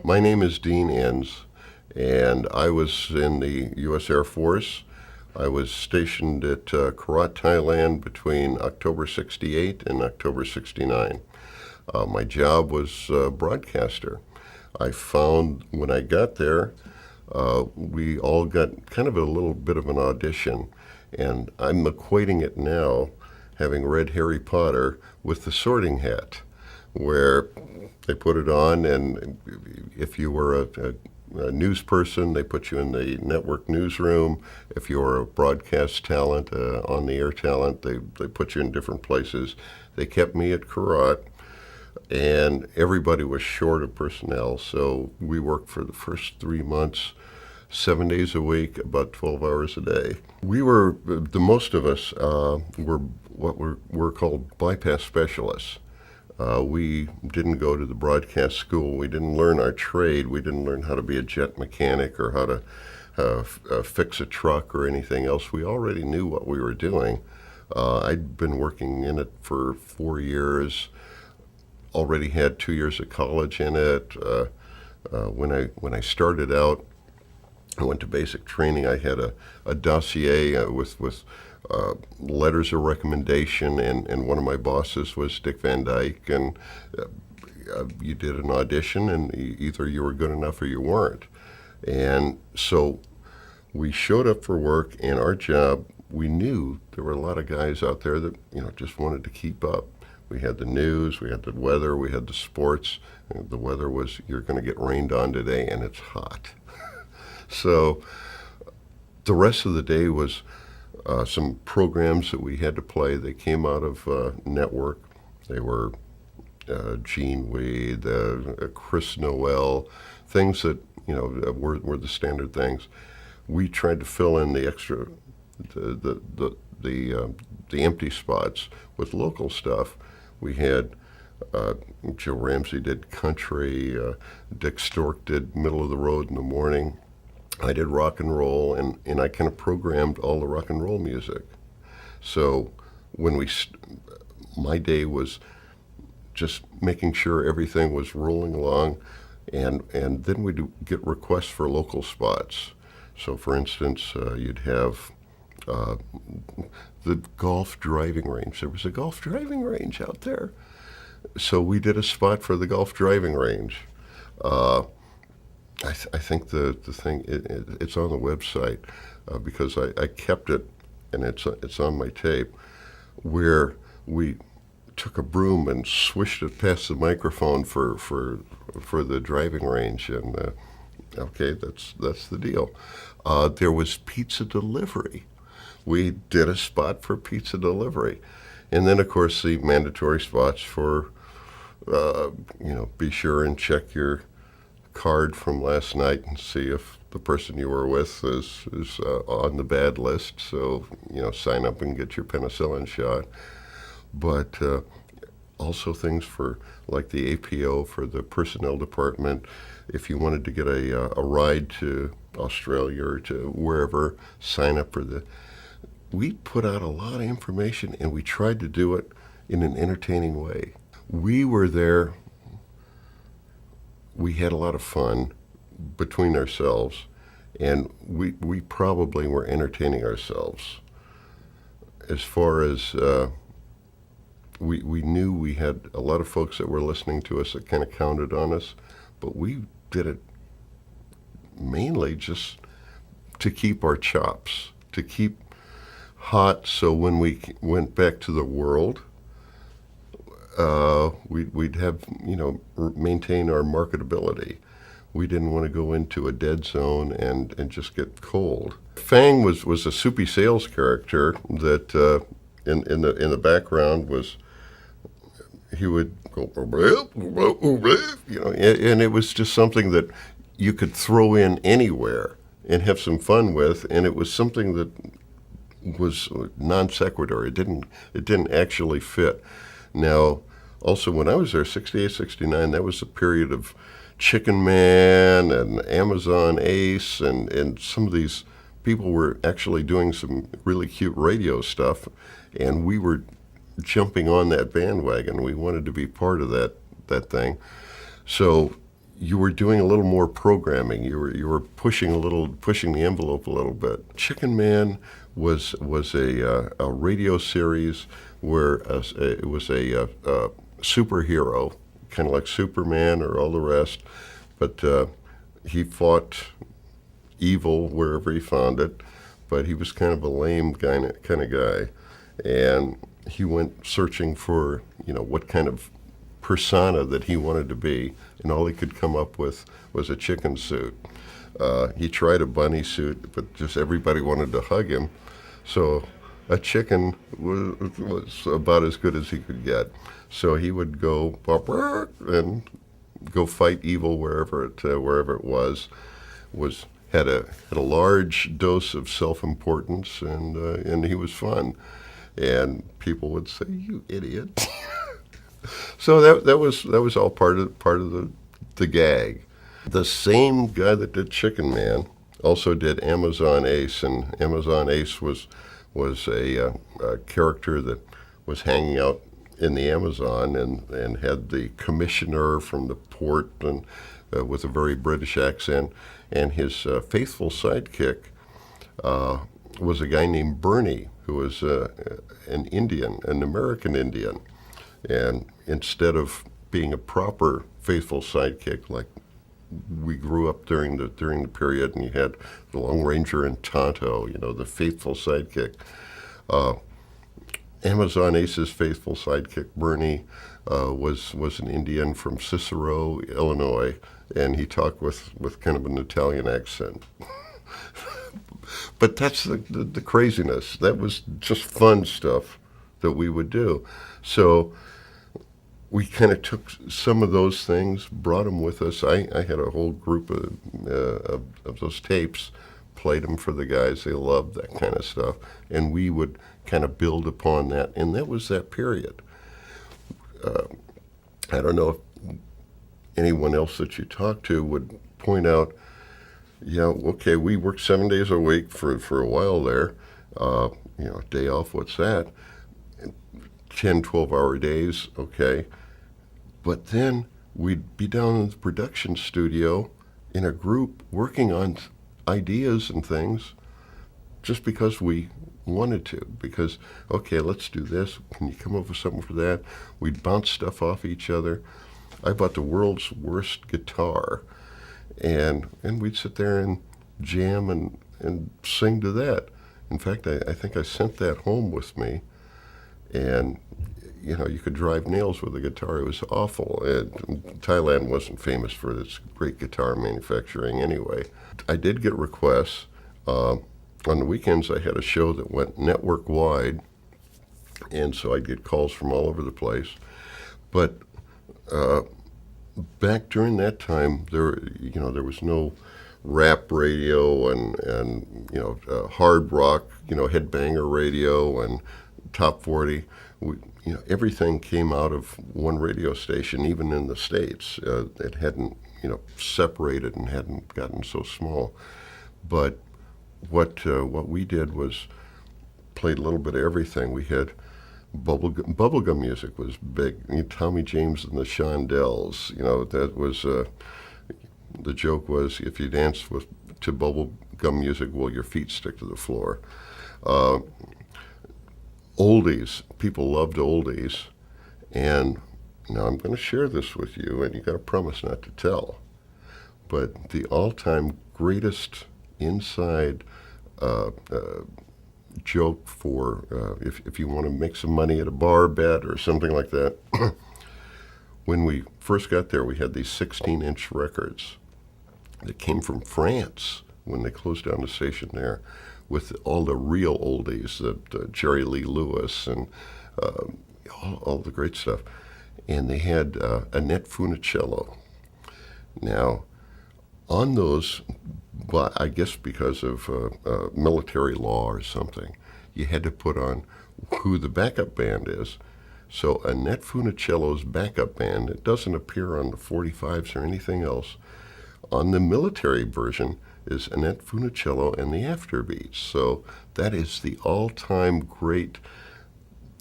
My name is Dean Ihns, and I was in the U.S. Air Force. I was stationed at Korat, Thailand between October 68 and October 69. My job was broadcaster. I found when I got there, we all got kind of a little bit of an audition, and I'm equating it now, having read Harry Potter, with the Sorting Hat, where they put it on, and if you were a news person, they put you in the network newsroom. If you were a broadcast talent, on-the-air talent, they put you in different places. They kept me at Korat, and everybody was short of personnel, so we worked for the first 3 months, 7 days a week, about 12 hours a day. We were, the most of us were what were called bypass specialists. We didn't go to the broadcast school. We didn't learn our trade. We didn't learn how to be a jet mechanic or how to fix a truck or anything else. We already knew what we were doing. I'd been working in it for 4 years, already had 2 years of college in it. When I started out, I went to basic training. I had a dossier with letters of recommendation, and one of my bosses was Dick Van Dyke, and you did an audition, and either you were good enough or you weren't. And so we showed up for work, and our job, we knew there were a lot of guys out there that just wanted to keep up. We had the news, we had the weather, we had the sports. The weather was, you're going to get rained on today, and it's hot. So the rest of the day was some programs that we had to play. They came out of network. They were Gene Weed, Chris Noel, things that were the standard things. We tried to fill in the extra, the empty spots with local stuff. We had Joe Ramsey did country, Dick Stork did middle of the road in the morning. I did rock and roll, and I kind of programmed all the rock and roll music. So when my day was just making sure everything was rolling along, and then we'd get requests for local spots. So for instance, you'd have the golf driving range. There was a golf driving range out there. So we did a spot for the golf driving range. I think the thing, it's on the website because I kept it, and it's on my tape, where we took a broom and swished it past the microphone for the driving range, and okay, that's the deal. There was pizza delivery. We did a spot for pizza delivery, and then of course the mandatory spots for be sure and check your card from last night and see if the person you were with is on the bad list. So sign up and get your penicillin shot. But also things for like the APO for the personnel department. If you wanted to get a ride to Australia or to wherever, sign up for we put out a lot of information, and we tried to do it in an entertaining way. We were there. We had a lot of fun between ourselves, and we probably were entertaining ourselves. As far as we knew we had a lot of folks that were listening to us that kind of counted on us, but we did it mainly just to keep our chops, to keep hot, so when we went back to the world, we'd have, maintain our marketability. We didn't want to go into a dead zone and just get cold. Fang was a soupy sales character that in the background was, he would go, and it was just something that you could throw in anywhere and have some fun with, and it was something that was non sequitur. It didn't actually fit. Now, also when I was there, 68, 69, that was a period of Chicken Man and Amazon Ace, and some of these people were actually doing some really cute radio stuff, and we were jumping on that bandwagon. We wanted to be part of that thing. So you were doing a little more programming. You were pushing the envelope a little bit. Chicken Man was a radio series where it was a superhero, kind of like Superman or all the rest, but he fought evil wherever he found it. But he was kind of a lame kind of guy, and he went searching for what kind of persona that he wanted to be, and all he could come up with was a chicken suit. He tried a bunny suit, but just everybody wanted to hug him, so a chicken was about as good as he could get. So he would go and go fight evil wherever it was. Had a large dose of self-importance, and he was fun. And people would say, "You idiot." So that was all part of the gag. The same guy that did Chicken Man also did Amazon Ace, and Amazon Ace was a character that was hanging out in the Amazon and had the commissioner from the port and with a very British accent, and his faithful sidekick was a guy named Bernie, who was an Indian, an American Indian. And instead of being a proper faithful sidekick like we grew up during the period, and you had the Lone Ranger and Tonto, the faithful sidekick. Amazon Ace's faithful sidekick, Bernie, was an Indian from Cicero, Illinois, and he talked with kind of an Italian accent. But that's the craziness. That was just fun stuff that we would do. So we kind of took some of those things, brought them with us. I had a whole group of those tapes, played them for the guys. They loved that kind of stuff. And we would kind of build upon that. And that was that period. I don't know if anyone else that you talk to would point out, okay, we worked 7 days a week for a while there. Day off, what's that? 10, 12-hour days, okay. But then we'd be down in the production studio in a group working on ideas and things just because we wanted to. Because, okay, let's do this. Can you come up with something for that? We'd bounce stuff off each other. I bought the world's worst guitar, and we'd sit there and jam and sing to that. In fact, I think I sent that home with me. And, you could drive nails with a guitar. It was awful. Thailand wasn't famous for its great guitar manufacturing anyway. I did get requests. On the weekends, I had a show that went network-wide, and so I'd get calls from all over the place. But back during that time, there was no rap radio and hard rock, headbanger radio and top 40. Everything came out of one radio station, even in the States. It hadn't, separated and hadn't gotten so small. But what we did was played a little bit of everything. We had bubblegum music was big. Tommy James and the Shondells. That was the joke was if you dance to bubblegum music, will your feet stick to the floor? Oldies, people loved oldies, and now I'm going to share this with you, and you got to promise not to tell. But the all-time greatest inside joke for if you want to make some money at a bar bet or something like that. When we first got there, we had these 16-inch records that came from France when they closed down the station there, with all the real oldies, Jerry Lee Lewis and all the great stuff. And they had Annette Funicello. Now, on those, but I guess because of military law or something, you had to put on who the backup band is. So Annette Funicello's backup band, it doesn't appear on the 45s or anything else. On the military version is Annette Funicello and the Afterbeats. So that is the all-time great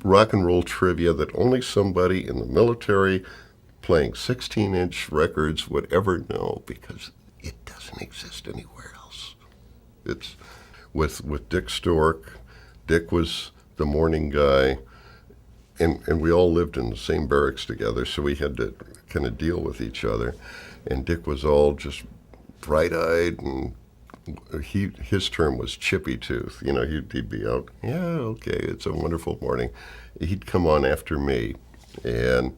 rock and roll trivia that only somebody in the military playing 16-inch records would ever know, because it doesn't exist anywhere else. It's with Dick Stork. Dick was the morning guy, and we all lived in the same barracks together, so we had to kind of deal with each other. And Dick was all just bright-eyed, and his term was chippy tooth. You know, he'd be out, yeah, okay, it's a wonderful morning. He'd come on after me, and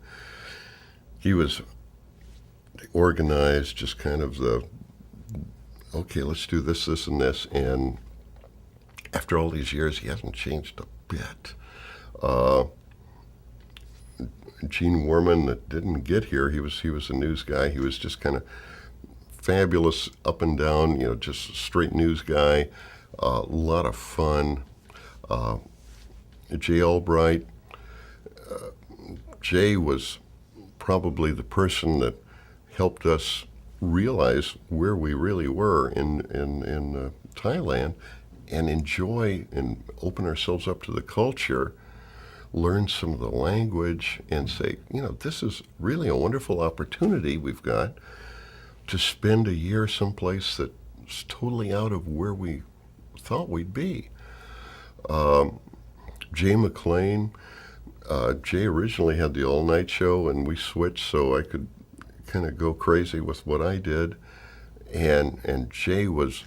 he was organized, just kind of okay, let's do this, this, and this. And after all these years, he hasn't changed a bit. Gene Warman, that didn't get here, he was a news guy. He was just kind of fabulous up and down, you know, just a straight news guy. A lot of fun. Jay Albright. Jay was probably the person that helped us realize where we really were in Thailand, and enjoy and open ourselves up to the culture, learn some of the language, and say, you know, this is really a wonderful opportunity we've got to spend a year someplace that's totally out of where we thought we'd be. Jay McLean, Jay originally had the all-night show, and we switched so I could kind of go crazy with what I did. And Jay was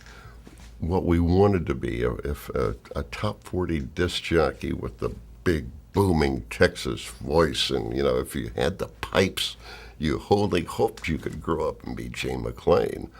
what we wanted to be, a top 40 disc jockey with the big booming Texas voice. And, you know, if you had the pipes, you wholly hoped you could grow up and be Jay McLean.